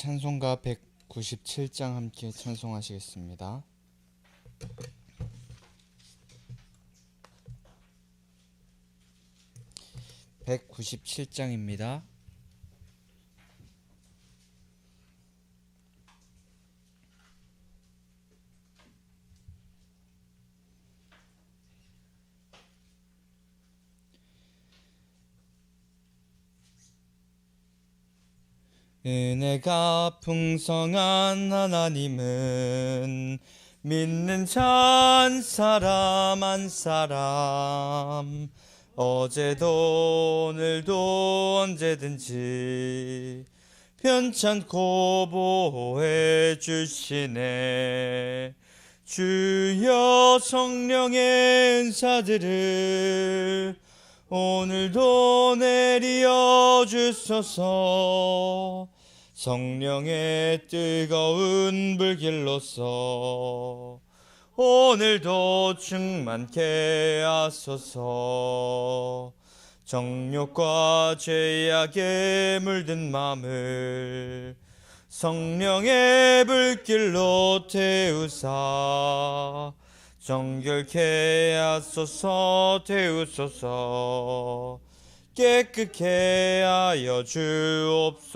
찬송가 197장 함께 찬송하시겠습니다. 197장입니다. 은혜가 풍성한 하나님은 믿는 자 한 사람 한 사람 어제도 오늘도 언제든지 편찮고 보호해 주시네. 주여 성령의 은사들을 오늘도 내리어 주소서. 성령의 뜨거운 불길로서 오늘도 충만케 하소서. 정욕과 죄악에 물든 맘을 성령의 불길로 태우사 정결케 하소서. 태우소서. 깨끗게 하여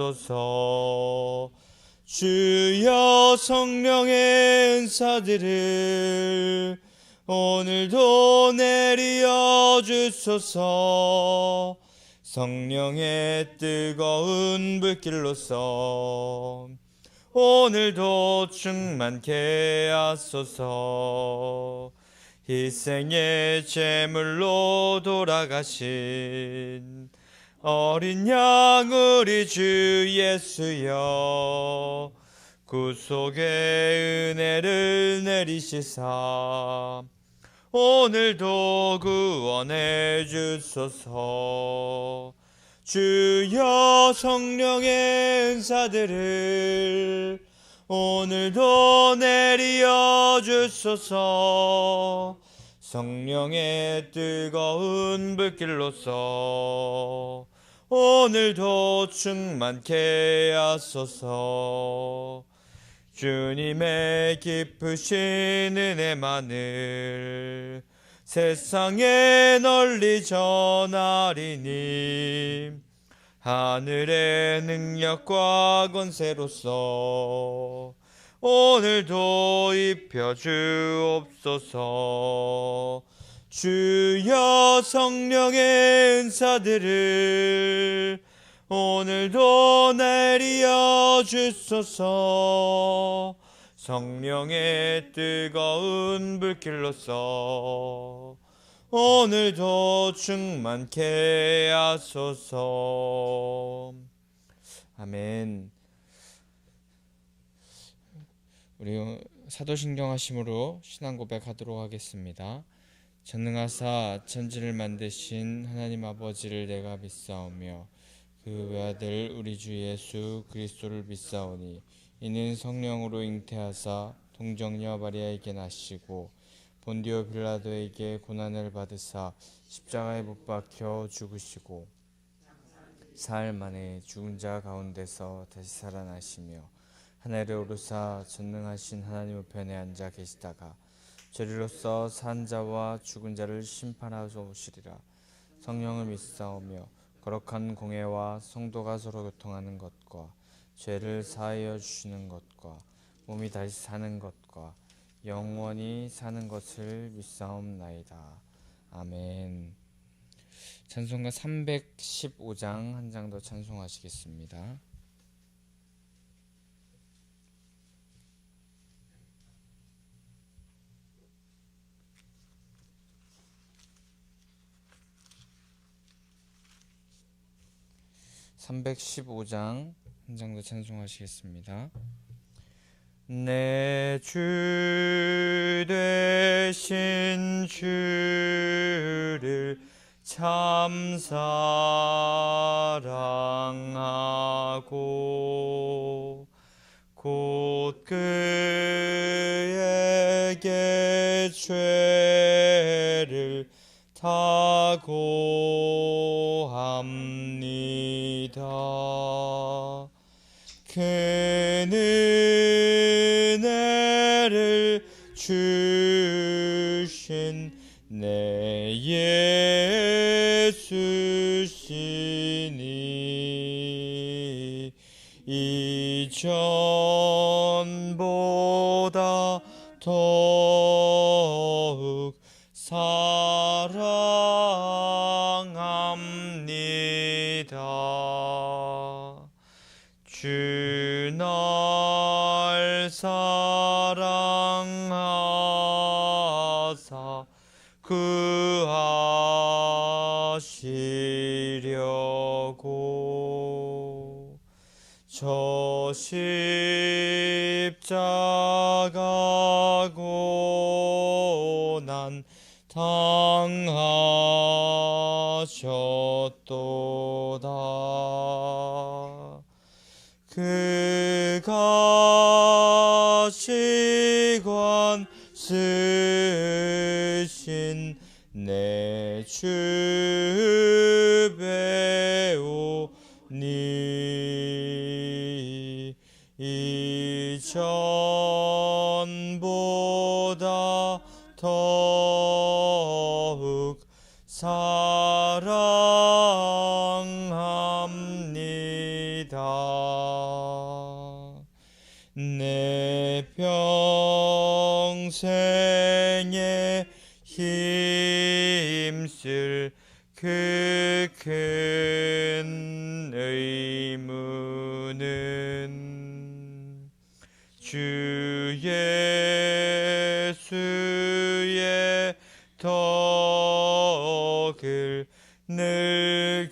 주옵소서. 주여 성령의 은사들을 오늘도 내리어 주소서. 성령의 뜨거운 불길로서 오늘도 충만케 하소서. 희생의 제물로 돌아가신 어린 양 우리 주 예수여, 구속의 은혜를 내리시사 오늘도 구원해 주소서. 주여 성령의 은사들을 오늘도 내리어 주소서. 성령의 뜨거운 불길로서 오늘도 충만케 하소서. 주님의 깊으신 은혜만을 세상에 널리 전하리니 하늘의 능력과 권세로서 오늘도 입혀 주옵소서. 주여 성령의 은사들을 오늘도 내리어 주소서. 성령의 뜨거운 불길로서 오늘도 충만케 하소서. 아멘. 우리 사도신경 하심으로 신앙 고백하도록 하겠습니다. 전능하사 천지를 만드신 하나님 아버지를 내가 믿사오며 그 외아들 우리 주 예수 그리스도를 믿사오니 이는 성령으로 잉태하사 동정녀 마리아에게 나시고 본디오 빌라도에게 고난을 받으사 십자가에 못 박혀 죽으시고 사흘 만에 죽은 자 가운데서 다시 살아나시며 하늘에 오르사 전능하신 하나님 우편에 앉아 계시다가 죄리로서 산 자와 죽은 자를 심판하러 오시리라. 성령을 믿사오며 거룩한 공회와 성도가 서로 교통하는 것과 죄를 사하여 주시는 것과 몸이 다시 사는 것과 영원히 사는 것을 믿사옵나이다. 아멘. 찬송가 315장 한 장 더 찬송하시겠습니다. (315장) 한 장 더 찬송하시겠습니다. 내 주 되신 주를 참 사랑하고 곧 그에게 죄를 타고 합니다. 큰 은혜를 주신 내 예수시니 이전보다 더욱 사랑합니다. 주 날 사랑하사 구하시려고 저 십자가 고난 당하셨도다. 그가 시관 쓰신 내 주 배우니 이전보다 더욱 사랑합니다. 내 평생에 힘쓸 그 큰 의무는 주 예수의 덕을 늘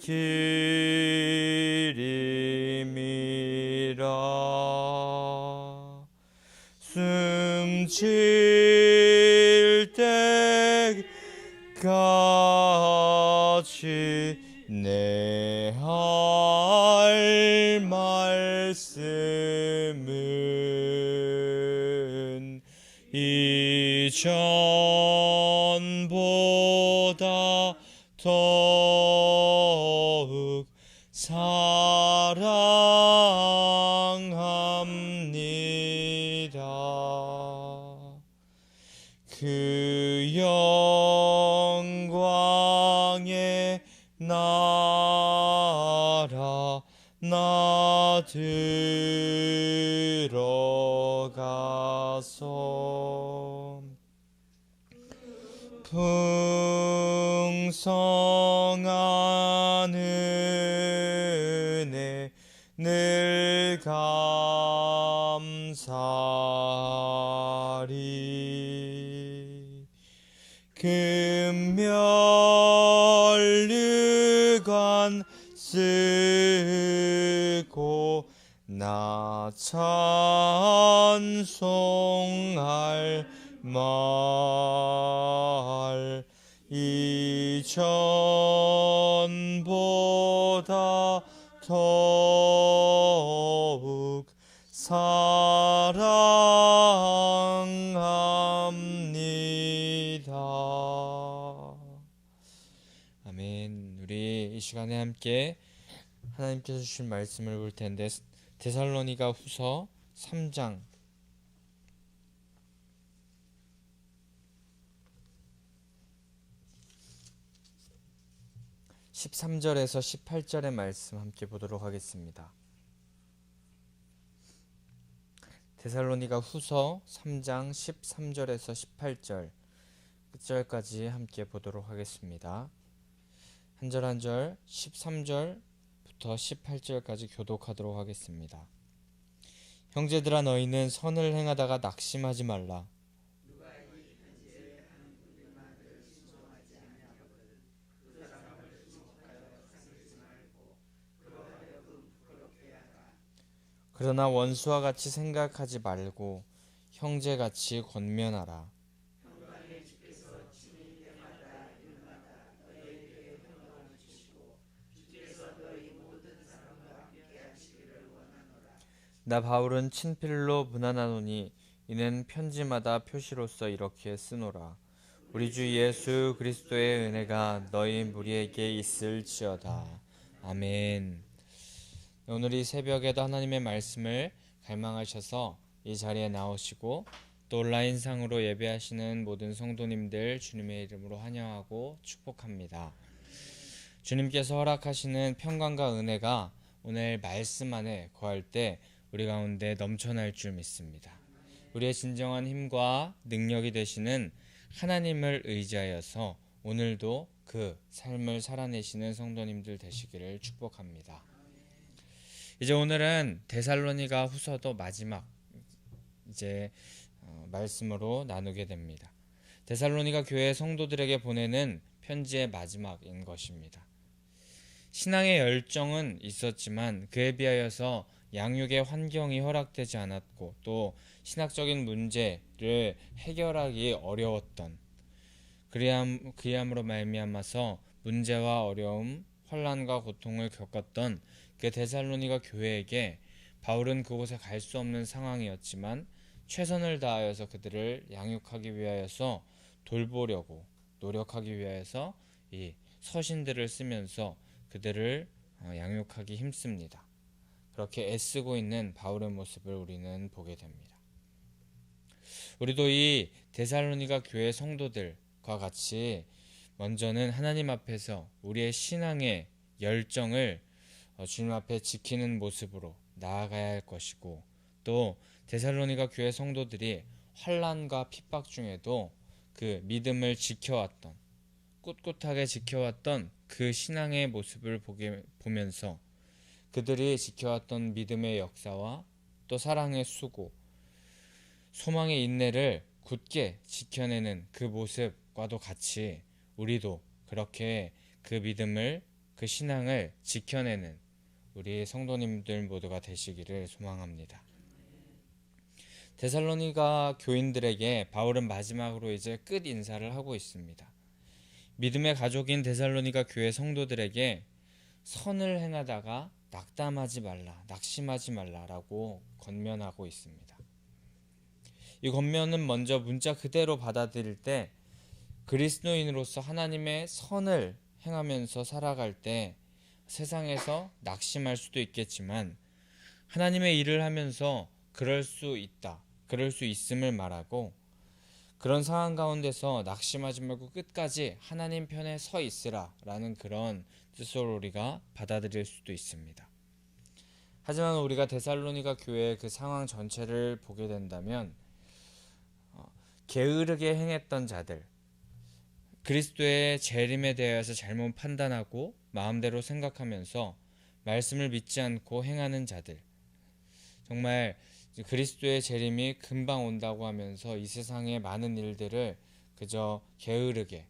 기림이라. 숨질 때까지 내 할 말씀은 이전보다 더욱 사랑합니다. 그 영광의 나라 나 들어가서 풍성한 은혜 늘 감사하리. 금면류관 쓰고 나 찬송할 말 이전보다 더욱 사랑합니다. 아멘. 우리 이 시간에 함께 하나님께서 주신 말씀을 볼 텐데 데살로니가 후서 3장 13절에서 18절의 말씀 함께 보도록 하겠습니다. 데살로니가 후서 3장 13절에서 18절 끝절까지 함께 보도록 하겠습니다. 한 절 한 절 13절부터 18절까지 교독하도록 하겠습니다. 형제들아 너희는 선을 행하다가 낙심하지 말라. 그러나 원수와 같이 생각하지 말고 형제같이 권면하라. 나 바울은 친필로 문안하노니 이는 편지마다 표시로서 이렇게 쓰노라. 우리 주 예수 그리스도의 은혜가 너희 무리에게 있을지어다. 아멘. 오늘 이 새벽에도 하나님의 말씀을 갈망하셔서 이 자리에 나오시고 또 온라인상으로 예배하시는 모든 성도님들 주님의 이름으로 환영하고 축복합니다. 주님께서 허락하시는 평강과 은혜가 오늘 말씀 안에 거할 때 우리 가운데 넘쳐날 줄 믿습니다. 우리의 진정한 힘과 능력이 되시는 하나님을 의지하여서 오늘도 그 삶을 살아내시는 성도님들 되시기를 축복합니다. 이제 오늘은 데살로니가 후서도 마지막 말씀으로 나누게 됩니다. 데살로니가 교회 성도들에게 보내는 편지의 마지막인 것입니다. 신앙의 열정은 있었지만 그에 비하여서 양육의 환경이 허락되지 않았고 또 신학적인 문제를 해결하기 어려웠던 그리함으로 말미암아서 문제와 어려움, 환난과 고통을 겪었던 그 데살로니가 교회에게 바울은 그곳에 갈 수 없는 상황이었지만 최선을 다하여서 그들을 양육하기 위하여서 돌보려고 노력하기 위하여서 이 서신들을 쓰면서 그들을 양육하기 힘씁니다. 그렇게 애쓰고 있는 바울의 모습을 우리는 보게 됩니다. 우리도 이 데살로니가 교회 성도들과 같이 먼저는 하나님 앞에서 우리의 신앙의 열정을 주님 앞에 지키는 모습으로 나아가야 할 것이고 또 데살로니가 교회 성도들이 환난과 핍박 중에도 그 믿음을 지켜왔던 꿋꿋하게 지켜왔던 그 신앙의 모습을 보면서 그들이 지켜왔던 믿음의 역사와 또 사랑의 수고, 소망의 인내를 굳게 지켜내는 그 모습과도 같이 우리도 그렇게 그 믿음을, 그 신앙을 지켜내는 우리 성도님들 모두가 되시기를 소망합니다. 데살로니가 교인들에게 바울은 마지막으로 이제 끝 인사를 하고 있습니다. 믿음의 가족인 데살로니가 교회 성도들에게 선을 행하다가 낙담하지 말라, 낙심하지 말라라고 권면하고 있습니다. 이 권면은 먼저 문자 그대로 받아들일 때 그리스도인으로서 하나님의 선을 행하면서 살아갈 때 세상에서 낙심할 수도 있겠지만 하나님의 일을 하면서 그럴 수 있다, 그럴 수 있음을 말하고 그런 상황 가운데서 낙심하지 말고 끝까지 하나님 편에 서 있으라 라는 그런 뜻으로 우리가 받아들일 수도 있습니다. 하지만 우리가 데살로니가 교회의 그 상황 전체를 보게 된다면 게으르게 행했던 자들, 그리스도의 재림에 대해서 잘못 판단하고 마음대로 생각하면서 말씀을 믿지 않고 행하는 자들, 정말 그리스도의 재림이 금방 온다고 하면서 이 세상의 많은 일들을 그저 게으르게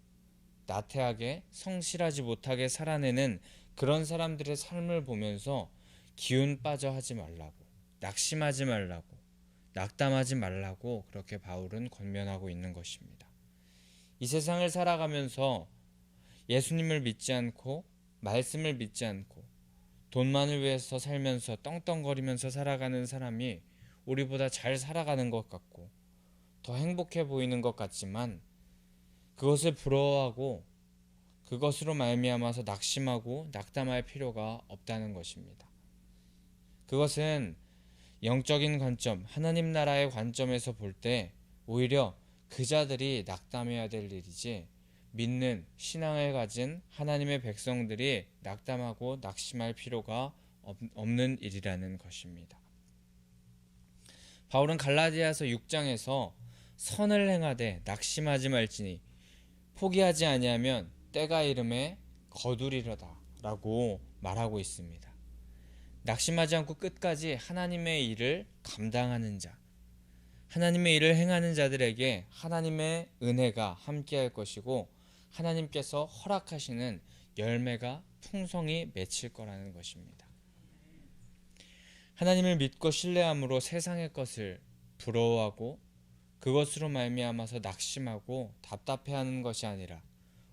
나태하게 성실하지 못하게 살아내는 그런 사람들의 삶을 보면서 기운 빠져 하지 말라고, 낙심하지 말라고, 낙담하지 말라고 그렇게 바울은 권면하고 있는 것입니다. 이 세상을 살아가면서 예수님을 믿지 않고 말씀을 믿지 않고 돈만을 위해서 살면서 떵떵거리면서 살아가는 사람이 우리보다 잘 살아가는 것 같고 더 행복해 보이는 것 같지만 그것을 부러워하고 그것으로 말미암아서 낙심하고 낙담할 필요가 없다는 것입니다. 그것은 영적인 관점, 하나님 나라의 관점에서 볼 때 오히려 그 자들이 낙담해야 될 일이지 믿는 신앙을 가진 하나님의 백성들이 낙담하고 낙심할 필요가 없는 일이라는 것입니다. 바울은 갈라디아서 6장에서 선을 행하되 낙심하지 말지니 포기하지 아니하면 때가 이름에 거두리로다 라고 말하고 있습니다. 낙심하지 않고 끝까지 하나님의 일을 감당하는 자, 하나님의 일을 행하는 자들에게 하나님의 은혜가 함께할 것이고 하나님께서 허락하시는 열매가 풍성히 맺힐 거라는 것입니다. 하나님을 믿고 신뢰함으로 세상의 것을 부러워하고 그것으로 말미암아서 낙심하고 답답해하는 것이 아니라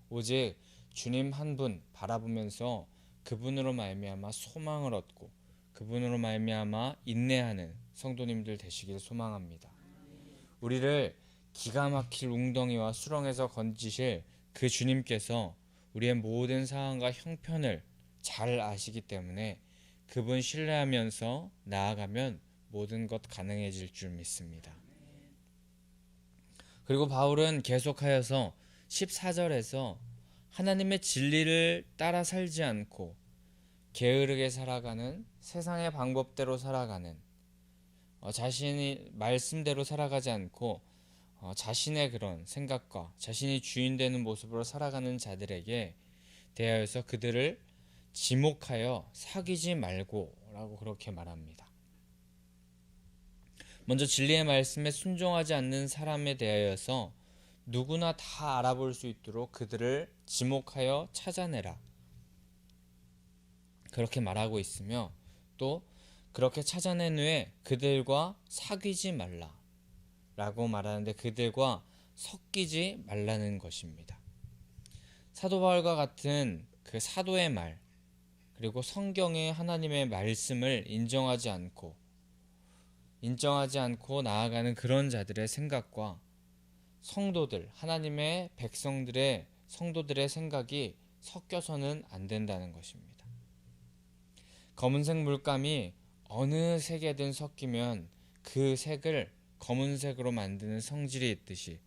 오직 주님 한 분 바라보면서 그분으로 말미암아 소망을 얻고 그분으로 말미암아 인내하는 성도님들 되시길 소망합니다. 우리를 기가 막힐 웅덩이와 수렁에서 건지실 그 주님께서 우리의 모든 상황과 형편을 잘 아시기 때문에 그분 신뢰하면서 나아가면 모든 것 가능해질 줄 믿습니다. 그리고 바울은 계속하여서 14절에서 하나님의 진리를 따라 살지 않고 게으르게 살아가는, 세상의 방법대로 살아가는, 자신이 말씀대로 살아가지 않고 자신의 그런 생각과 자신이 주인 되는 모습으로 살아가는 자들에게 대하여서 그들을 지목하여 사귀지 말고 라고 그렇게 말합니다. 먼저 진리의 말씀에 순종하지 않는 사람에 대하여서 누구나 다 알아볼 수 있도록 그들을 지목하여 찾아내라, 그렇게 말하고 있으며, 또 그렇게 찾아낸 후에 그들과 사귀지 말라 라고 말하는데 그들과 섞이지 말라는 것입니다. 사도 바울과 같은 그 사도의 말, 그리고 성경의 하나님의 말씀을 인정하지 않고 나아가는 그런 자들의 생각과 성도들, 하나님의 백성들의 성도들의 생각이 섞여서는 안 된다는 것입니다. 검은색 물감이 어느 색에든 섞이면 그 색을 검은색으로 만드는 성질이 있듯이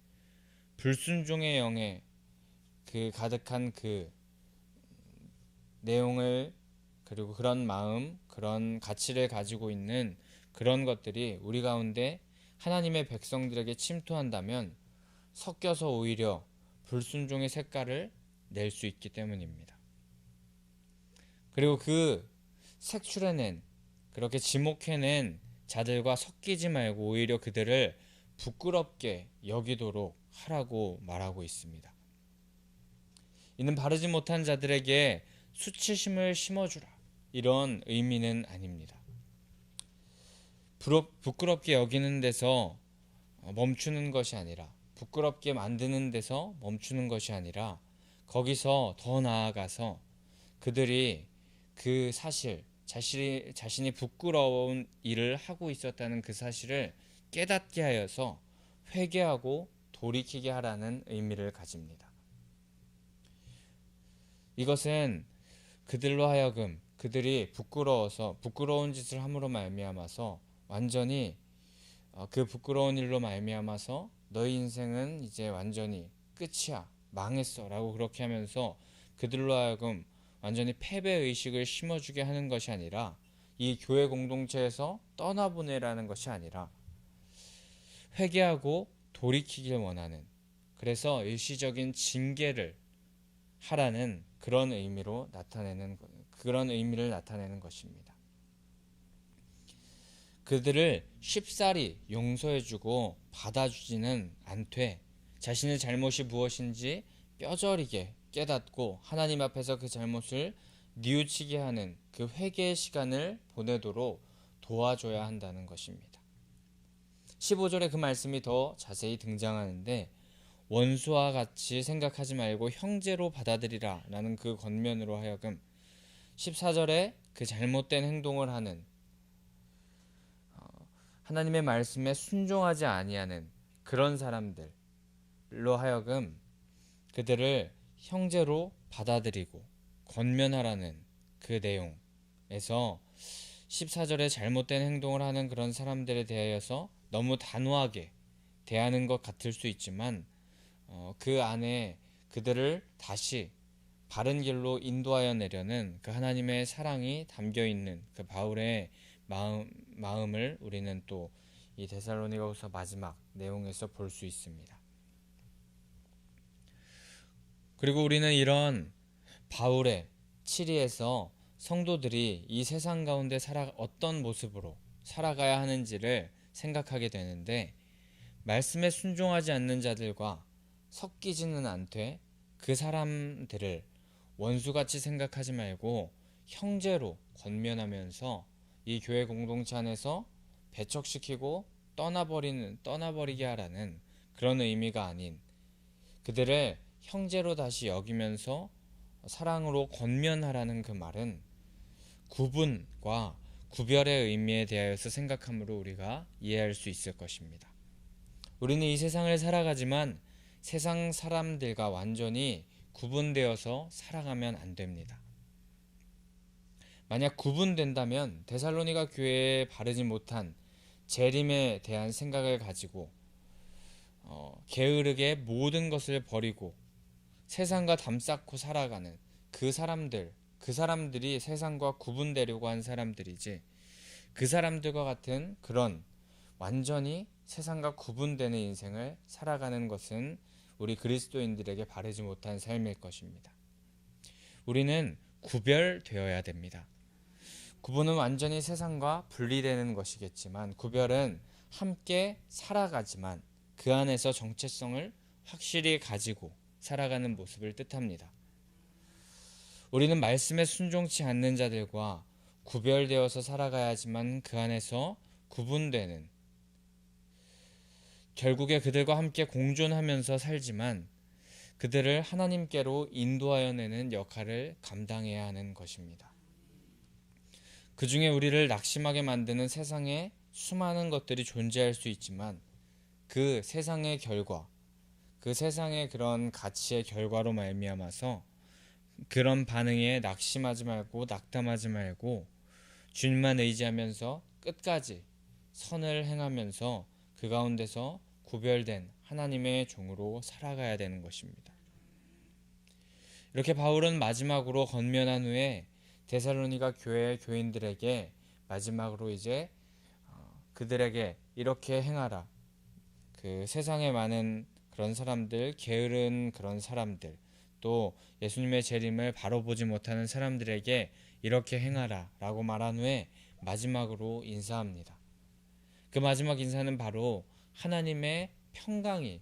불순종의 영에 그 가득한 그 내용을, 그리고 그런 마음, 그런 가치를 가지고 있는 그런 것들이 우리 가운데 하나님의 백성들에게 침투한다면 섞여서 오히려 불순종의 색깔을 낼 수 있기 때문입니다. 그리고 그 색출해낸, 그렇게 지목해낸 자들과 섞이지 말고 오히려 그들을 부끄럽게 여기도록 하라고 말하고 있습니다. 이는 바르지 못한 자들에게 수치심을 심어주라, 이런 의미는 아닙니다. 부끄럽게 여기는 데서 멈추는 것이 아니라, 부끄럽게 만드는 데서 멈추는 것이 아니라, 거기서 더 나아가서 그들이 그 사실, 자신이 부끄러운 일을 하고 있었다는 그 사실을 깨닫게 하여서 회개하고 돌이키게 하라는 의미를 가집니다. 이것은 그들로 하여금 그들이 부끄러운 짓을 함으로 말미암아서 완전히 그 부끄러운 일로 말미암아서 너희 인생은 이제 완전히 끝이야, 망했어 라고 그렇게 하면서 그들로 하여금 완전히 패배의식을 심어주게 하는 것이 아니라, 이 교회 공동체에서 떠나보내라는 것이 아니라 회개하고 돌이키길 원하는, 그래서 일시적인 징계를 하라는 그런 의미를 나타내는 것입니다. 그들을 쉽사리 용서해주고 받아주지는 않되 자신의 잘못이 무엇인지 뼈저리게 깨닫고 하나님 앞에서 그 잘못을 뉘우치게 하는 그 회개의 시간을 보내도록 도와줘야 한다는 것입니다. 15절에 그 말씀이 더 자세히 등장하는데, 원수와 같이 생각하지 말고 형제로 받아들이라 라는 그 권면으로 하여금 14절에 그 잘못된 행동을 하는, 하나님의 말씀에 순종하지 아니하는 그런 사람들로 하여금 그들을 형제로 받아들이고 권면하라는 그 내용에서 14절에 잘못된 행동을 하는 그런 사람들에 대하여서 너무 단호하게 대하는 것 같을 수 있지만, 그 안에 그들을 다시 바른 길로 인도하여 내려는 그 하나님의 사랑이 담겨 있는 그 바울의 마음을 우리는 또 이 데살로니가후서 마지막 내용에서 볼 수 있습니다. 그리고 우리는 이런 바울의 치리에서 성도들이 이 세상 가운데 어떤 모습으로 살아가야 하는지를 생각하게 되는데, 말씀에 순종하지 않는 자들과 섞이지는 않되 그 사람들을 원수같이 생각하지 말고 형제로 권면하면서 이 교회 공동체 안에서 배척시키고 떠나버리게 하라는 그런 의미가 아닌, 그들을 형제로 다시 여기면서 사랑으로 권면하라는 그 말은 구분과 구별의 의미에 대하여서 생각함으로 우리가 이해할 수 있을 것입니다. 우리는 이 세상을 살아가지만 세상 사람들과 완전히 구분되어서 살아가면 안 됩니다. 만약 구분된다면 데살로니가 교회에 바르지 못한 재림에 대한 생각을 가지고 게으르게 모든 것을 버리고 세상과 담쌓고 살아가는 그 사람들이 세상과 구분되려고 한 사람들이지, 그 사람들과 같은 그런 완전히 세상과 구분되는 인생을 살아가는 것은 우리 그리스도인들에게 바르지 못한 삶일 것입니다. 우리는 구별되어야 됩니다. 구분은 완전히 세상과 분리되는 것이겠지만, 구별은 함께 살아가지만 그 안에서 정체성을 확실히 가지고 살아가는 모습을 뜻합니다. 우리는 말씀에 순종치 않는 자들과 구별되어서 살아가야지만 그 안에서 구분되는, 결국에 그들과 함께 공존하면서 살지만 그들을 하나님께로 인도하여 내는 역할을 감당해야 하는 것입니다. 그 중에 우리를 낙심하게 만드는 세상에 수많은 것들이 존재할 수 있지만, 그 세상의 결과, 그 세상의 그런 가치의 결과로 말미암아서 그런 반응에 낙심하지 말고 낙담하지 말고 주님만 의지하면서 끝까지 선을 행하면서 그 가운데서 구별된 하나님의 종으로 살아가야 되는 것입니다. 이렇게 바울은 마지막으로 권면한 후에 데살로니가 교회 교인들에게 마지막으로 이제 그들에게 이렇게 행하라. 그 세상에 많은 그런 사람들, 게으른 그런 사람들, 또 예수님의 재림을 바로 보지 못하는 사람들에게 이렇게 행하라 라고 말한 후에 마지막으로 인사합니다. 그 마지막 인사는 바로 하나님의 평강이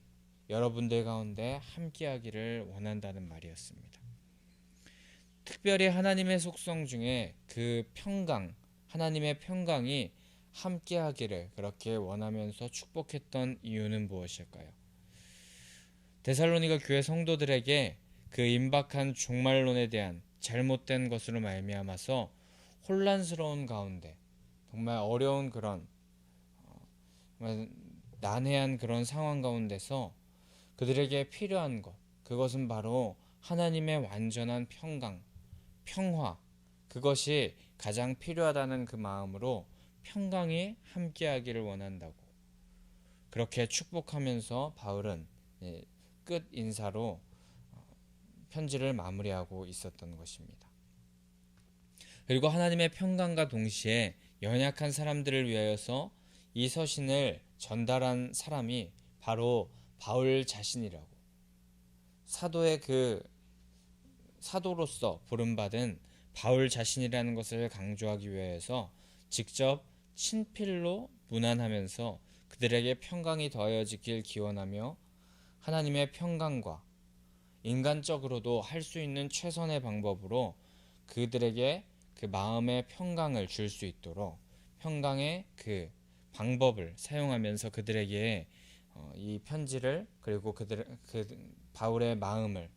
여러분들 가운데 함께하기를 원한다는 말이었습니다. 특별히 하나님의 속성 중에 그 평강, 하나님의 평강이 함께하기를 그렇게 원하면서 축복했던 이유는 무엇일까요? 데살로니가 교회 성도들에게 그 임박한 종말론에 대한 잘못된 것으로 말미암아서 혼란스러운 가운데, 정말 어려운 그런 정말 난해한 그런 상황 가운데서 그들에게 필요한 것, 그것은 바로 하나님의 완전한 평강, 평화, 그것이 가장 필요하다는 그 마음으로 평강이 함께하기를 원한다고 그렇게 축복하면서 바울은 끝 인사로 편지를 마무리하고 있었던 것입니다. 그리고 하나님의 평강과 동시에 연약한 사람들을 위하여서 이 서신을 전달한 사람이 바로 바울 자신이라고, 사도의 사도로서 부름받은 바울 자신이라는 것을 강조하기 위해서 직접 친필로 문안하면서 그들에게 평강이 더하여지길 기원하며 하나님의 평강과 인간적으로도 할 수 있는 최선의 방법으로 그들에게 그 마음의 평강을 줄 수 있도록 평강의 그 방법을 사용하면서 그들에게 이 편지를, 그리고 바울의 마음을,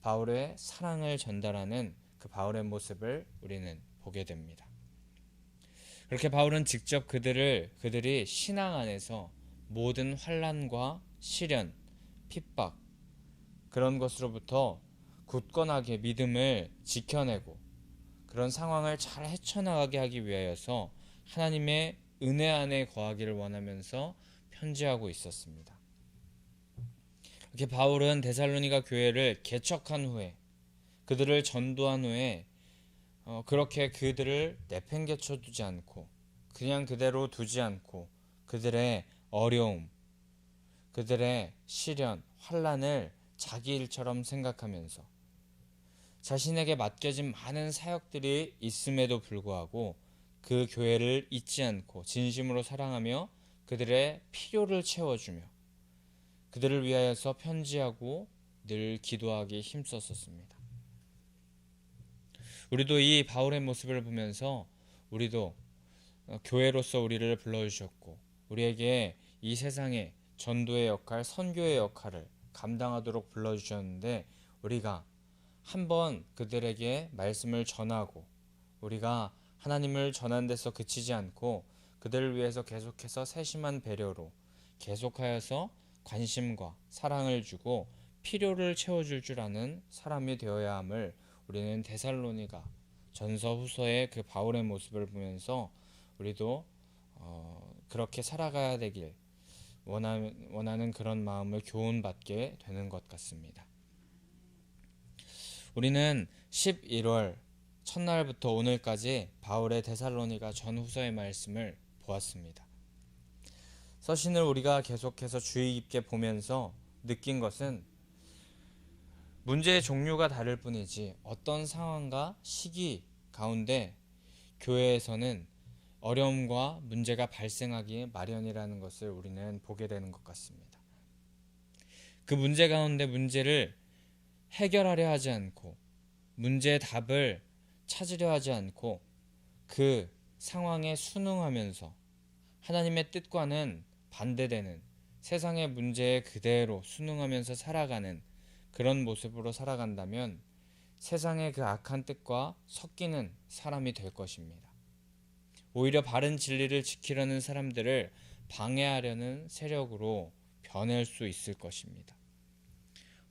바울의 사랑을 전달하는 그 바울의 모습을 우리는 보게 됩니다. 그렇게 바울은 직접 그들이 신앙 안에서 모든 환난과 시련, 핍박, 그런 것으로부터 굳건하게 믿음을 지켜내고 그런 상황을 잘 헤쳐나가게 하기 위하여서 하나님의 은혜 안에 거하기를 원하면서 편지하고 있었습니다. 이렇게 바울은 데살로니가 교회를 개척한 후에, 그들을 전도한 후에 그렇게 그들을 내팽개쳐 두지 않고 그냥 그대로 두지 않고 그들의 어려움, 그들의 시련, 환난을 자기 일처럼 생각하면서 자신에게 맡겨진 많은 사역들이 있음에도 불구하고 그 교회를 잊지 않고 진심으로 사랑하며 그들의 필요를 채워주며 그들을 위하여서 편지하고 늘 기도하기 힘썼었습니다. 우리도 이 바울의 모습을 보면서 우리도 교회로서 우리를 불러주셨고 우리에게 이 세상에 전도의 역할, 선교의 역할을 감당하도록 불러주셨는데, 우리가 한번 그들에게 말씀을 전하고 우리가 하나님을 전한 데서 그치지 않고 그들을 위해서 계속해서 세심한 배려로 계속하여서 관심과 사랑을 주고 필요를 채워줄 줄 아는 사람이 되어야 함을 우리는 데살로니가 전서 후서의 그 바울의 모습을 보면서 우리도 그렇게 살아가야 되길 원하는 그런 마음을 교훈받게 되는 것 같습니다. 우리는 11월 첫날부터 오늘까지 바울의 데살로니가 전후서의 말씀을 보았습니다. 서신을 우리가 계속해서 주의 깊게 보면서 느낀 것은 문제의 종류가 다를 뿐이지 어떤 상황과 시기 가운데 교회에서는 어려움과 문제가 발생하기 마련이라는 것을 우리는 보게 되는 것 같습니다. 그 문제 가운데 문제를 해결하려 하지 않고 문제의 답을 찾으려 하지 않고 그 상황에 순응하면서 하나님의 뜻과는 반대되는 세상의 문제에 그대로 순응하면서 살아가는 그런 모습으로 살아간다면 세상의 그 악한 뜻과 섞이는 사람이 될 것입니다. 오히려 바른 진리를 지키려는 사람들을 방해하려는 세력으로 변할 수 있을 것입니다.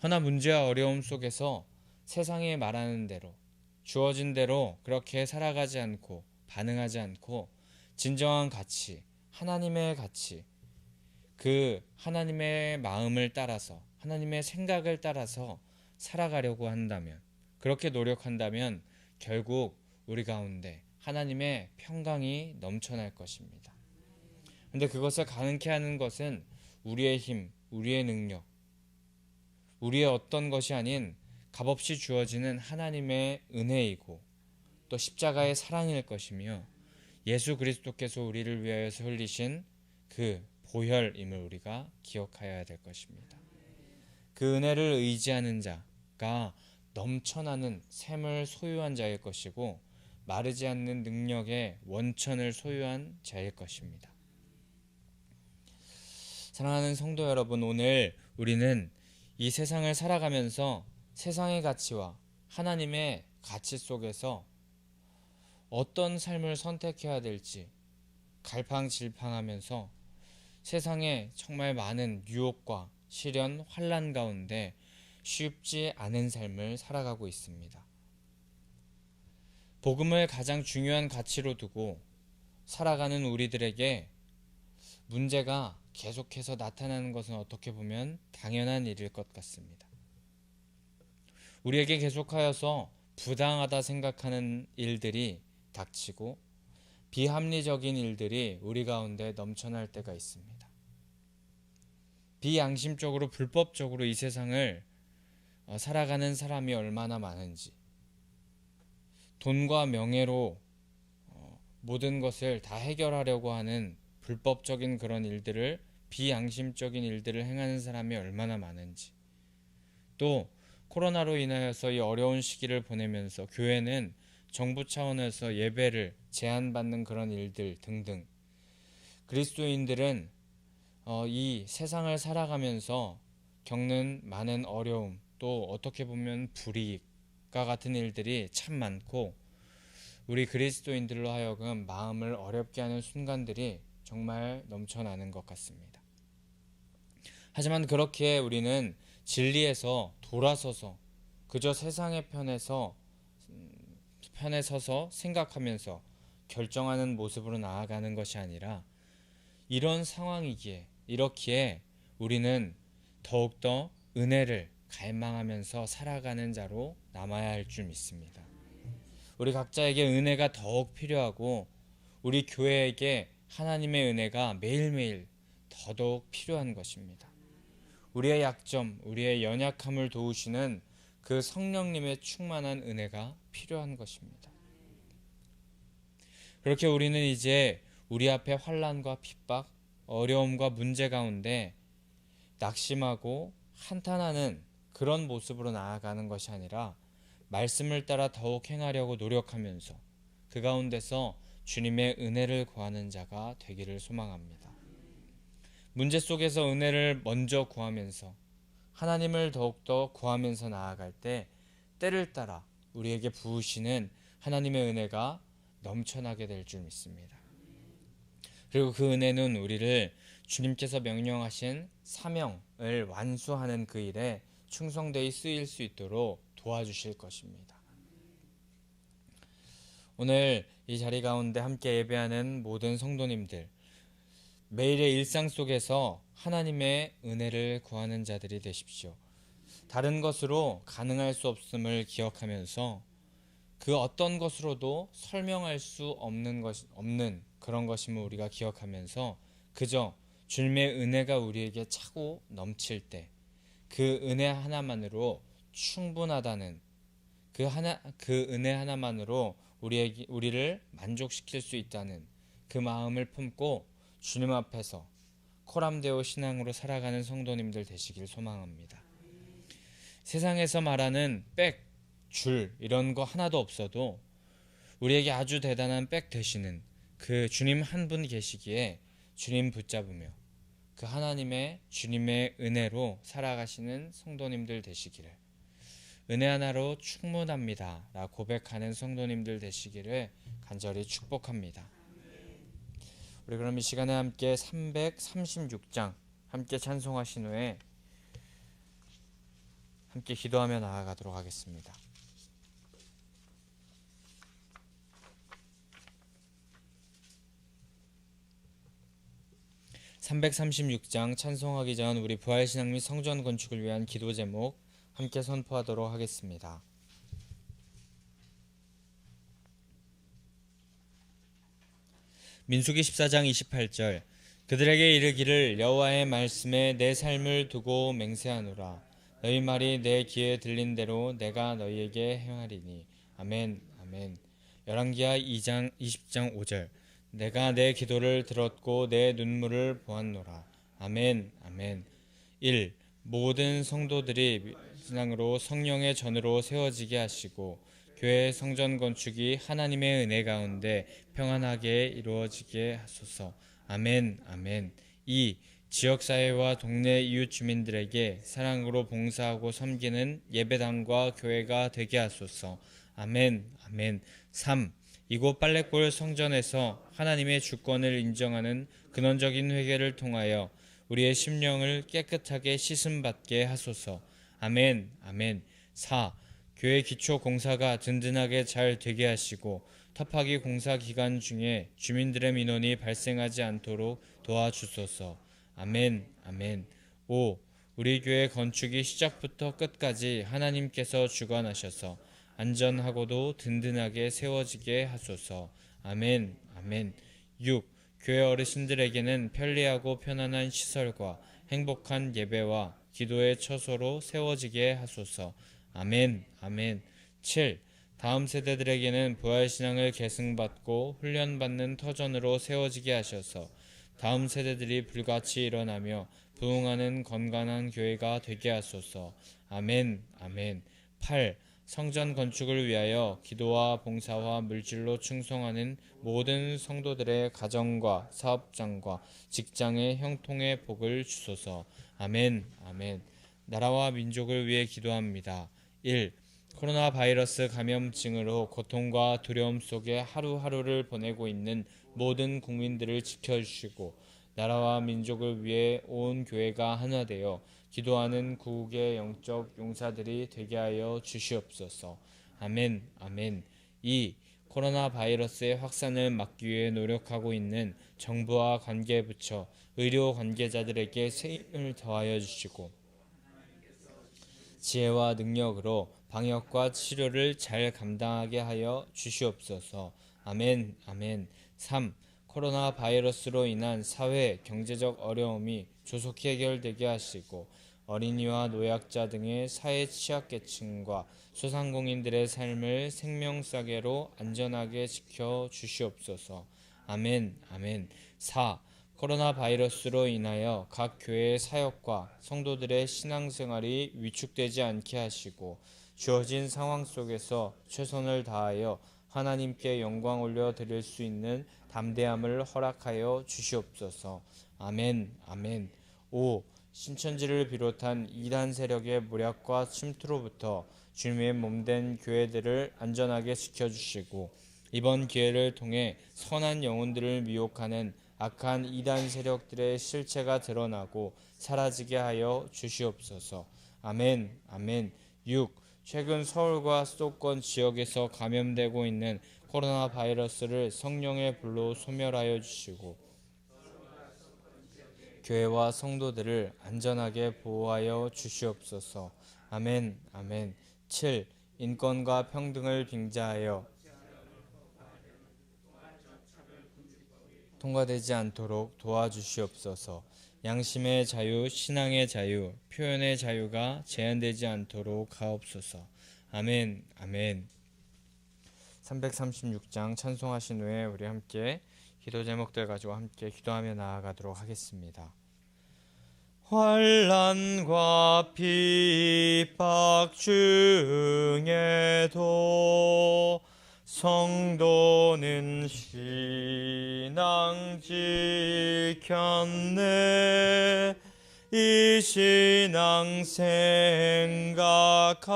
허나 문제와 어려움 속에서 세상이 말하는 대로 주어진 대로 그렇게 살아가지 않고 반응하지 않고 진정한 가치, 하나님의 가치, 그 하나님의 마음을 따라서 하나님의 생각을 따라서 살아가려고 한다면, 그렇게 노력한다면 결국 우리 가운데 하나님의 평강이 넘쳐날 것입니다. 그런데 그것을 가능케 하는 것은 우리의 힘, 우리의 능력, 우리의 어떤 것이 아닌 값없이 주어지는 하나님의 은혜이고 또 십자가의 사랑일 것이며 예수 그리스도께서 우리를 위하여서 흘리신 그 보혈임을 우리가 기억하여야 될 것입니다. 그 은혜를 의지하는 자가 넘쳐나는 샘을 소유한 자일 것이고 마르지 않는 능력의 원천을 소유한 자일 것입니다. 사랑하는 성도 여러분, 오늘 우리는 이 세상을 살아가면서 세상의 가치와 하나님의 가치 속에서 어떤 삶을 선택해야 될지 갈팡질팡하면서 세상에 정말 많은 유혹과 시련, 환난 가운데 쉽지 않은 삶을 살아가고 있습니다. 복음을 가장 중요한 가치로 두고 살아가는 우리들에게 문제가 계속해서 나타나는 것은 어떻게 보면 당연한 일일 것 같습니다. 우리에게 계속하여서 부당하다 생각하는 일들이 닥치고 비합리적인 일들이 우리 가운데 넘쳐날 때가 있습니다. 비양심적으로 불법적으로 이 세상을 살아가는 사람이 얼마나 많은지, 돈과 명예로 모든 것을 다 해결하려고 하는 불법적인 그런 일들을, 비양심적인 일들을 행하는 사람이 얼마나 많은지, 또 코로나로 인하여서 이 어려운 시기를 보내면서 교회는 정부 차원에서 예배를 제한받는 그런 일들 등등, 그리스도인들은 이 세상을 살아가면서 겪는 많은 어려움, 또 어떻게 보면 불이익과 같은 일들이 참 많고 우리 그리스도인들로 하여금 마음을 어렵게 하는 순간들이 정말 넘쳐나는 것 같습니다. 하지만 그렇게 우리는 진리에서 돌아서서 그저 세상의 편에 서서 생각하면서 결정하는 모습으로 나아가는 것이 아니라 이런 상황이기에 이렇기에 우리는 더욱더 은혜를 갈망하면서 살아가는 자로 남아야 할 줄 믿습니다. 우리 각자에게 은혜가 더욱 필요하고 우리 교회에게 하나님의 은혜가 매일매일 더더욱 필요한 것입니다. 우리의 약점, 우리의 연약함을 도우시는 그 성령님의 충만한 은혜가 필요한 것입니다. 그렇게 우리는 이제 우리 앞에 환난과 핍박, 어려움과 문제 가운데 낙심하고 한탄하는 그런 모습으로 나아가는 것이 아니라 말씀을 따라 더욱 행하려고 노력하면서 그 가운데서 주님의 은혜를 구하는 자가 되기를 소망합니다. 문제 속에서 은혜를 먼저 구하면서 하나님을 더욱더 구하면서 나아갈 때 때를 따라 우리에게 부으시는 하나님의 은혜가 넘쳐나게 될 줄 믿습니다. 그리고 그 은혜는 우리를 주님께서 명령하신 사명을 완수하는 그 일에 충성되이 쓰일 수 있도록 도와주실 것입니다. 오늘 이 자리 가운데 함께 예배하는 모든 성도님들, 매일의 일상 속에서 하나님의 은혜를 구하는 자들이 되십시오. 다른 것으로 가능할 수 없음을 기억하면서 그 어떤 것으로도 설명할 수 없는 그런 것임을 우리가 기억하면서 그저 주님의 은혜가 우리에게 차고 넘칠 때 그 은혜 하나만으로 충분하다는 그 은혜 하나만으로 우리를 만족시킬 수 있다는 그 마음을 품고 주님 앞에서 코람데오 신앙으로 살아가는 성도님들 되시길 소망합니다. 세상에서 말하는 백, 줄 이런 거 하나도 없어도 우리에게 아주 대단한 백 되시는 그 주님 한 분 계시기에 주님 붙잡으며 그 하나님의 주님의 은혜로 살아가시는 성도님들 되시기를, 은혜 하나로 충분합니다 라 고백하는 성도님들 되시기를 간절히 축복합니다. 우리 그럼 이 시간에 함께 336장 함께 찬송하신 후에 함께 기도하며 나아가도록 하겠습니다. 336장 찬송하기 전 우리 부활신앙 및 성전 건축을 위한 기도 제목 함께 선포하도록 하겠습니다. 민수기 14장 28절 그들에게 이르기를 여호와의 말씀에 내 삶을 두고 맹세하노라. 너희 말이 내 귀에 들린 대로 내가 너희에게 행하리니. 아멘 아멘. 열왕기하 2장 20장 5절 내가 내 기도를 들었고 내 눈물을 보았노라. 아멘 아멘. 1. 모든 성도들이 신앙으로 성령의 전으로 세워지게 하시고 교회 성전 건축이 하나님의 은혜 가운데 평안하게 이루어지게 하소서. 아멘 아멘. 2. 지역사회와 동네 이웃 주민들에게 사랑으로 봉사하고 섬기는 예배당과 교회가 되게 하소서. 아멘 아멘. 3. 이곳 빨래골 성전에서 하나님의 주권을 인정하는 근원적인 회개를 통하여 우리의 심령을 깨끗하게 씻음받게 하소서. 아멘 아멘. 4. 교회 기초 공사가 든든하게 잘 되게 하시고 터파기 공사 기간 중에 주민들의 민원이 발생하지 않도록 도와주소서. 아멘 아멘. 5. 우리 교회 건축이 시작부터 끝까지 하나님께서 주관하셔서 안전하고도 든든하게 세워지게 하소서. 아멘 아멘. 6. 교회 어르신들에게는 편리하고 편안한 시설과 행복한 예배와 기도의 처소로 세워지게 하소서. 아멘 아멘. 7. 다음 세대들에게는 부활신앙을 계승받고 훈련받는 터전으로 세워지게 하셔서 다음 세대들이 불같이 일어나며 부흥하는 건강한 교회가 되게 하소서. 아멘 아멘. 8. 성전 건축을 위하여 기도와 봉사와 물질로 충성하는 모든 성도들의 가정과 사업장과 직장의 형통의 복을 주소서. 아멘 아멘. 나라와 민족을 위해 기도합니다. 1. 코로나 바이러스 감염증으로 고통과 두려움 속에 하루하루를 보내고 있는 모든 국민들을 지켜주시고 나라와 민족을 위해 온 교회가 하나 되어 기도하는 구국의 영적 용사들이 되게 하여 주시옵소서. 아멘 아멘. 2. 코로나 바이러스의 확산을 막기 위해 노력하고 있는 정부와 관계부처, 의료 관계자들에게 새 힘을 더하여 주시고 지혜와 능력으로 방역과 치료를 잘 감당하게 하여 주시옵소서. 아멘 아멘. 3. 코로나 바이러스로 인한 사회, 경제적 어려움이 조속히 해결되게 하시고 어린이와 노약자 등의 사회 취약계층과 소상공인들의 삶을 생명싸개로 안전하게 지켜 주시옵소서. 아멘 아멘. 4. 코로나 바이러스로 인하여 각 교회의 사역과 성도들의 신앙생활이 위축되지 않게 하시고 주어진 상황 속에서 최선을 다하여 하나님께 영광 올려 드릴 수 있는 담대함을 허락하여 주시옵소서. 아멘 아멘. 5. 신천지를 비롯한 이단 세력의 모략과 침투로부터 주님의 몸된 교회들을 안전하게 지켜주시고 이번 기회를 통해 선한 영혼들을 미혹하는 악한 이단 세력들의 실체가 드러나고 사라지게 하여 주시옵소서. 아멘 아멘. 6. 최근 서울과 수도권 지역에서 감염되고 있는 코로나 바이러스를 성령의 불로 소멸하여 주시고 교회와 성도들을 안전하게 보호하여 주시옵소서. 아멘. 아멘. 7. 인권과 평등을 빙자하여 통과되지 않도록 도와주시옵소서. 양심의 자유, 신앙의 자유, 표현의 자유가 제한되지 않도록 하옵소서. 아멘. 아멘. 336장 찬송하신 후에 우리 함께 기도 제목들 가지고 함께 기도하며 나아가도록 하겠습니다. 환난과 핍박 중에도 성도는 신앙 지켰네. 이 신앙 생각할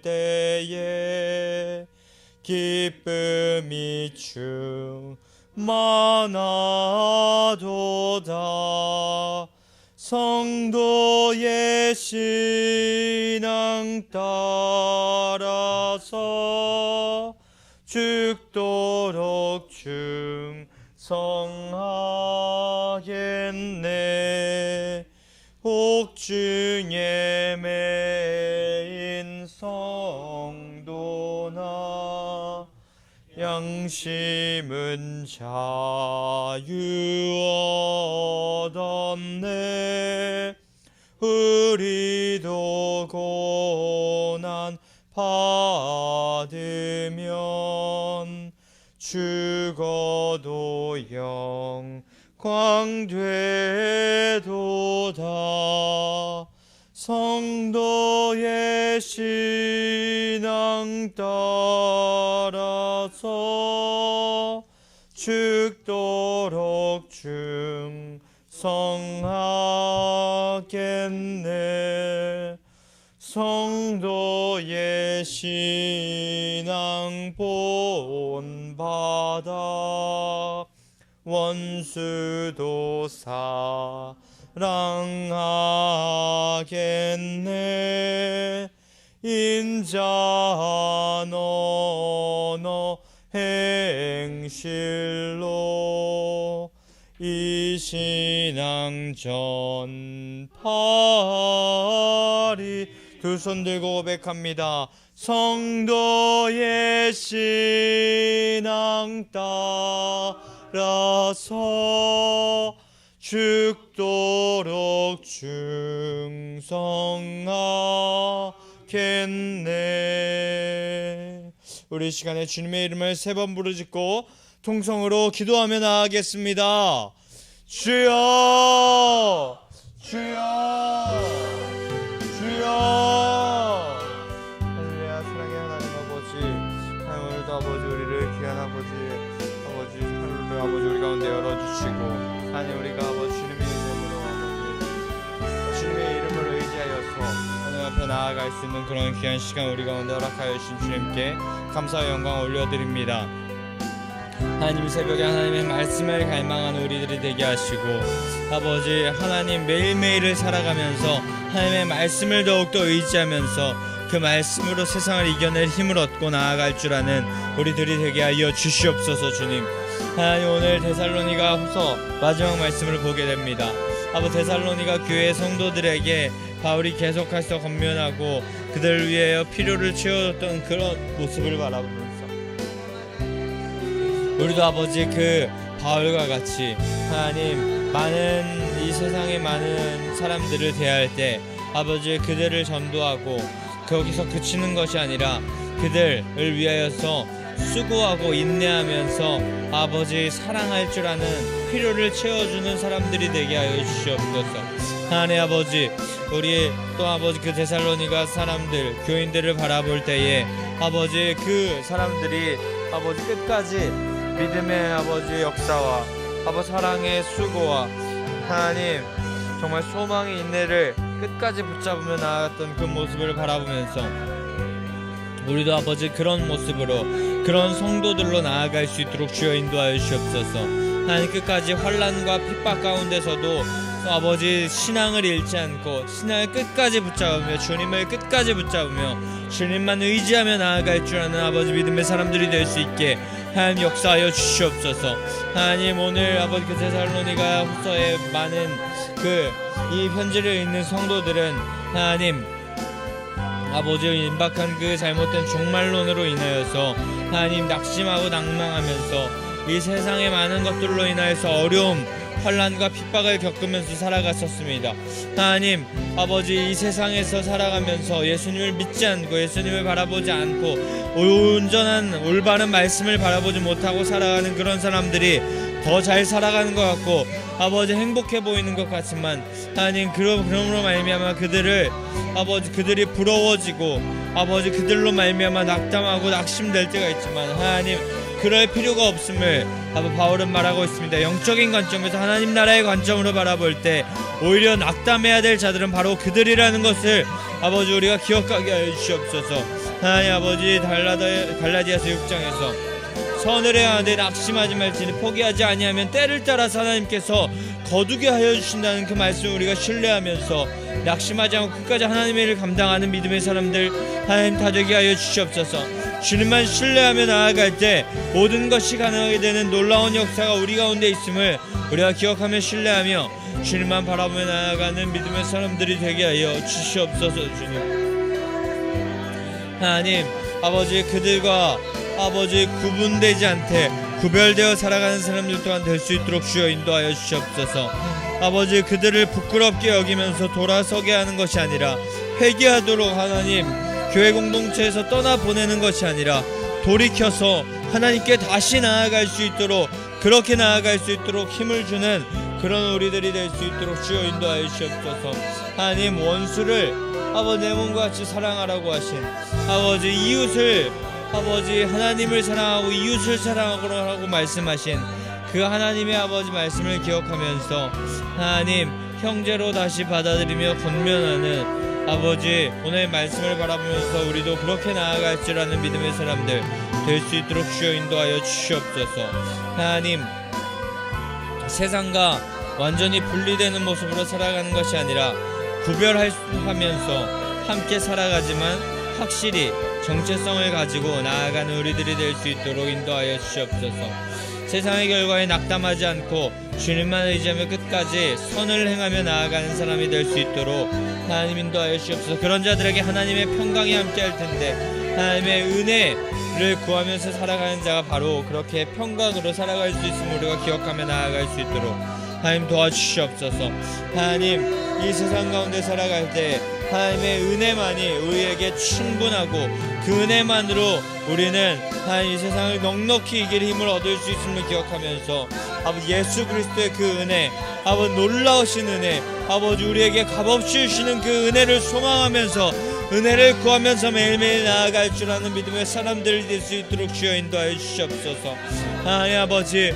때에 기쁨이 충만하도다. 성도의 신앙 따라서 죽도록 충성하겠네. 옥중에 매인 성도나 양심은 자유 얻었네. 우리도 고난 받으면 죽어도 영광 되도다. 성도의 신앙 따라서 죽도록 충성하겠네. 성도의 신앙 본받아 원수도 사랑하겠네. 인자한 언어 행실로 이 신앙 전파리. 두 손 들고 고백합니다. 성도의 신앙 따라서 죽도록 충성하겠네. 우리 시간에 주님의 이름을 3번 부르짖고 통성으로 기도하며 나아가겠습니다. 주여, 주여, 주여. 할렐루야. 사랑의 하나님 아버지, 하나님 오늘도 아버지 우리를 귀한 아버지 하루를 아버지 우리 가운데 열어주시고, 하나님 우리가 아버지 주님의 이름으로 아버지 주님의 이름을 의지하여서 하나님 앞에 나아갈 수 있는 그런 귀한 시간 우리 가운데 허락하여 주신 주님께 감사와 영광 올려드립니다. 하나님 새벽에 하나님의 말씀을 갈망하는 우리들이 되게 하시고, 아버지 하나님 매일매일을 살아가면서 하나님의 말씀을 더욱더 의지하면서 그 말씀으로 세상을 이겨낼 힘을 얻고 나아갈 줄 아는 우리들이 되게 하여 주시옵소서. 주님, 하나님 오늘 데살로니가 후서 마지막 말씀을 보게 됩니다. 아버지 데살로니가 교회 성도들에게 바울이 계속해서 권면하고 그들을 위하여 필요를 채워줬던 그런 모습을 바라보면서 우리도 아버지 그 바울과 같이 하나님 많은 이 세상의 많은 사람들을 대할 때 아버지 그들을 전도하고 거기서 그치는 것이 아니라 그들을 위하여서 수고하고 인내하면서 아버지 사랑할 줄 아는 필요를 채워주는 사람들이 되게 하여 주시옵소서. 하나님 아버지 우리 또 아버지 그 데살로니가 사람들 교인들을 바라볼 때에 아버지 그 사람들이 아버지 끝까지 믿음의 아버지 역사와 아버지 사랑의 수고와 하나님 정말 소망의 인내를 끝까지 붙잡으며 나아갔던 그 모습을 바라보면서 우리도 아버지 그런 모습으로 그런 성도들로 나아갈 수 있도록 주여 인도하여 주시옵소서. 하나님 끝까지 환난과 핍박 가운데서도 아버지 신앙을 잃지 않고 신앙을 끝까지 붙잡으며 주님을 끝까지 붙잡으며 주님만 의지하며 나아갈 줄 아는 아버지 믿음의 사람들이 될 수 있게 하나님 역사하여 주시옵소서. 하나님 오늘 아버지 그 데살로니가 후서에 많은 이 편지를 읽는 성도들은 하나님 아버지 임박한 그 잘못된 종말론으로 인하여서 하나님 낙심하고 낭망하면서 이 세상의 많은 것들로 인하여서 어려움 환난과 핍박을 겪으면서 살아갔었습니다. 하나님 아버지 이 세상에서 살아가면서 예수님을 믿지 않고 예수님을 바라보지 않고 온전한 올바른 말씀을 바라보지 못하고 살아가는 그런 사람들이 더 잘 살아가는 것 같고 아버지 행복해 보이는 것 같지만 하나님 그러므로 말미암아 그들이 부러워지고 아버지 그들로 말미암아 낙담하고 낙심될 때가 있지만 하나님 그럴 필요가 없음을 바울은 말하고 있습니다. 영적인 관점에서 하나님 나라의 관점으로 바라볼 때 오히려 낙담해야 될 자들은 바로 그들이라는 것을 아버지 우리가 기억하게 하여 주시옵소서. 하나님 아버지 갈라디아서 6장에서 선을 해야 하되 낙심하지 말지니 포기하지 아니하면 때를 따라서 하나님께서 거두게 하여 주신다는 그 말씀을 우리가 신뢰하면서 낙심하지 않고 끝까지 하나님의 일을 감당하는 믿음의 사람들 하나님 다 되게 하여 주시옵소서. 주님만 신뢰하며 나아갈 때 모든 것이 가능하게 되는 놀라운 역사가 우리 가운데 있음을 우리가 기억하며 신뢰하며 주님만 바라보며 나아가는 믿음의 사람들이 되게 하여 주시옵소서. 주님 하나님 아버지 그들과 아버지 구분되지 않되 구별되어 살아가는 사람들 또한 될 수 있도록 주여 인도하여 주시옵소서. 아버지 그들을 부끄럽게 여기면서 돌아서게 하는 것이 아니라 회개하도록 하나님 교회 공동체에서 떠나보내는 것이 아니라 돌이켜서 하나님께 다시 나아갈 수 있도록 그렇게 나아갈 수 있도록 힘을 주는 그런 우리들이 될 수 있도록 주여 인도하여 주시옵소서. 하나님 원수를 아버지 내 몸과 같이 사랑하라고 하신 아버지 이웃을 아버지 하나님을 사랑하고 이웃을 사랑하라고 말씀하신 그 하나님의 아버지 말씀을 기억하면서 하나님 형제로 다시 받아들이며 권면하는 아버지 오늘 말씀을 바라보면서 우리도 그렇게 나아갈 줄 아는 믿음의 사람들 될 수 있도록 주여 인도하여 주시옵소서. 하나님 세상과 완전히 분리되는 모습으로 살아가는 것이 아니라 구별하면서 함께 살아가지만 확실히 정체성을 가지고 나아가는 우리들이 될 수 있도록 인도하여 주시옵소서. 세상의 결과에 낙담하지 않고 주님만 의지하며 끝까지 선을 행하며 나아가는 사람이 될 수 있도록 하나님 인도하여 주시옵소서. 그런 자들에게 하나님의 평강이 함께 할 텐데 하나님의 은혜를 구하면서 살아가는 자가 바로 그렇게 평강으로 살아갈 수 있음을 우리가 기억하며 나아갈 수 있도록 하나님 도와주시옵소서. 하나님 이 세상 가운데 살아갈 때 하나님의 은혜만이 우리에게 충분하고 그 은혜만으로 우리는 하나님 이 세상을 넉넉히 이길 힘을 얻을 수 있음을 기억하면서 아버지 예수 그리스도의 그 은혜 아버지 놀라우신 은혜 아버지 우리에게 값없이 주시는 그 은혜를 소망하면서 은혜를 구하면서 매일매일 나아갈 줄 아는 믿음의 사람들이 될 수 있도록 주여 인도하여 주시옵소서. 하나님 아버지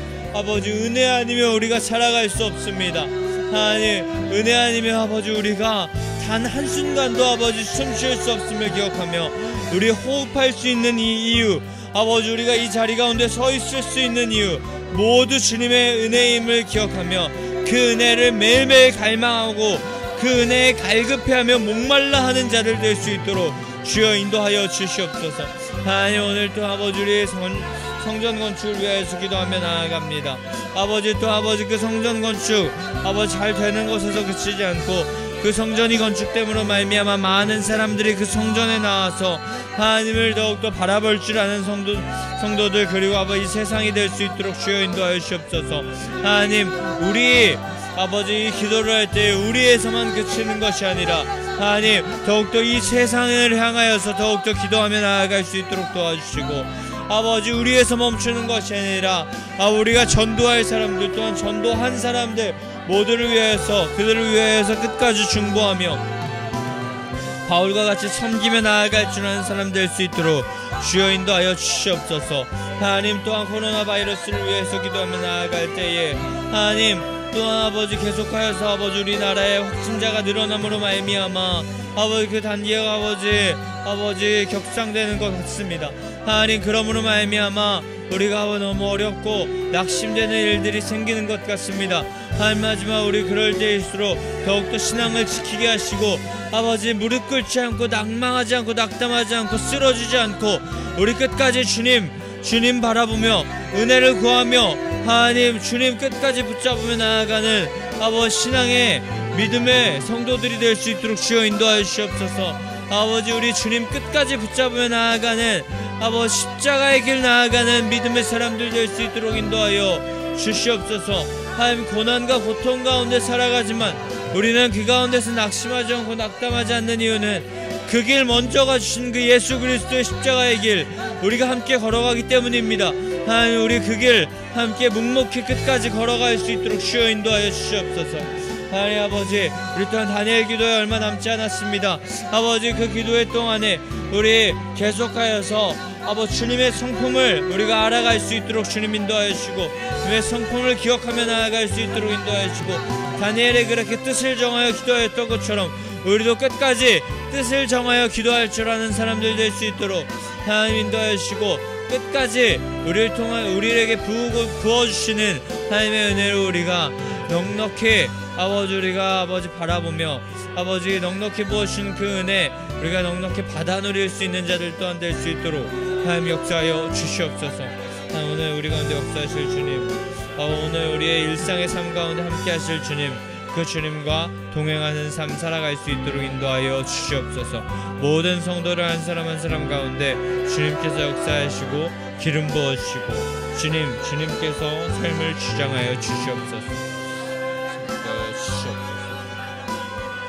은혜 아니면 우리가 살아갈 수 없습니다. 하나님 은혜 아니면 아버지 우리가 단 한순간도 아버지 숨쉴 수 없음을 기억하며 우리 호흡할 수 있는 이 이유 아버지 우리가 이 자리 가운데 서 있을 수 있는 이유 모두 주님의 은혜임을 기억하며 그 은혜를 매일매일 갈망하고 그 은혜에 갈급해하며 목말라 하는 자를 될 수 있도록 주여 인도하여 주시옵소서. 하나님 오늘 또 아버지 우리의 성전 건축을 위하여서 기도하며 나아갑니다. 아버지 또 아버지 그 성전 건축 아버지 잘 되는 곳에서 그치지 않고 그 성전이 건축됨으로 말미암아 많은 사람들이 그 성전에 나와서 하나님을 더욱더 바라볼 줄 아는 성도들 그리고 아버지 세상이 될 수 있도록 주여 인도하여 주옵소서. 하나님 우리 아버지 기도를 할 때 우리에서만 그치는 것이 아니라 하나님 더욱더 이 세상을 향하여서 더욱더 기도하며 나아갈 수 있도록 도와주시고 아버지 우리에서 멈추는 것이 아니라 우리가 전도할 사람들 또한 전도한 사람들 모두를 위하여서 그들을 위하여서 끝까지 중보하며 바울과 같이 섬기며 나아갈 줄 아는 사람 될 수 있도록 주여 인도하여 주시옵소서. 하나님 또한 코로나 바이러스를 위해서 기도하며 나아갈 때에 하나님 또한 아버지 계속하여서 아버지 우리나라에 확진자가 늘어남으로 말미암아 아버지 그 단계가 아버지 격상되는 것 같습니다. 하나님 그러므로 말미암아 우리가 너무 어렵고 낙심되는 일들이 생기는 것 같습니다. 하지만 우리 그럴 때일수록 더욱더 신앙을 지키게 하시고 아버지 무릎 꿇지 않고 낙망하지 않고 낙담하지 않고 쓰러지지 않고 우리 끝까지 주님 바라보며 은혜를 구하며 하나님 주님 끝까지 붙잡으며 나아가는 아버지 신앙의 믿음의 성도들이 될 수 있도록 주여 인도하여 주시옵소서. 아버지 우리 주님 끝까지 붙잡으며 나아가는 아버지 십자가의 길 나아가는 믿음의 사람들 될 수 있도록 인도하여 주시옵소서. 하나님 고난과 고통 가운데 살아가지만 우리는 그 가운데서 낙심하지 않고 낙담하지 않는 이유는 그 길 먼저 가주신 그 예수 그리스도의 십자가의 길 우리가 함께 걸어가기 때문입니다. 하나님 우리 그 길 함께 묵묵히 끝까지 걸어갈 수 있도록 주여 인도하여 주시옵소서. 하나님 아버지 우리 또한 다니엘 기도에 얼마 남지 않았습니다. 아버지 그 기도회 동안에 우리 계속하여서 아버지 주님의 성품을 우리가 알아갈 수 있도록 주님 인도하여 주시고 주님의 성품을 기억하며 나아갈 수 있도록 인도하여 주시고 다니엘이 그렇게 뜻을 정하여 기도했던 것처럼 우리도 끝까지 뜻을 정하여 기도할 줄 아는 사람들 될 수 있도록 하나님 인도하여 주시고 끝까지 우리를 통하여 우리에게 부어주시는 하나님의 은혜로 우리가 넉넉히 우리가 바라보며 아버지 넉넉히 부어주신 그 은혜 우리가 넉넉히 받아 누릴 수 있는 자들 또한 될 수 있도록 하나님 역사하여 주시옵소서. 오늘 우리 가운데 역사하실 주님, 오늘 우리의 일상의 삶 가운데 함께 하실 주님, 그 주님과 동행하는 삶 살아갈 수 있도록 인도하여 주시옵소서. 모든 성도를 한 사람 한 사람 가운데 주님께서 역사하시고 기름 부어주시고 주님께서 삶을 주장하여 주시옵소서.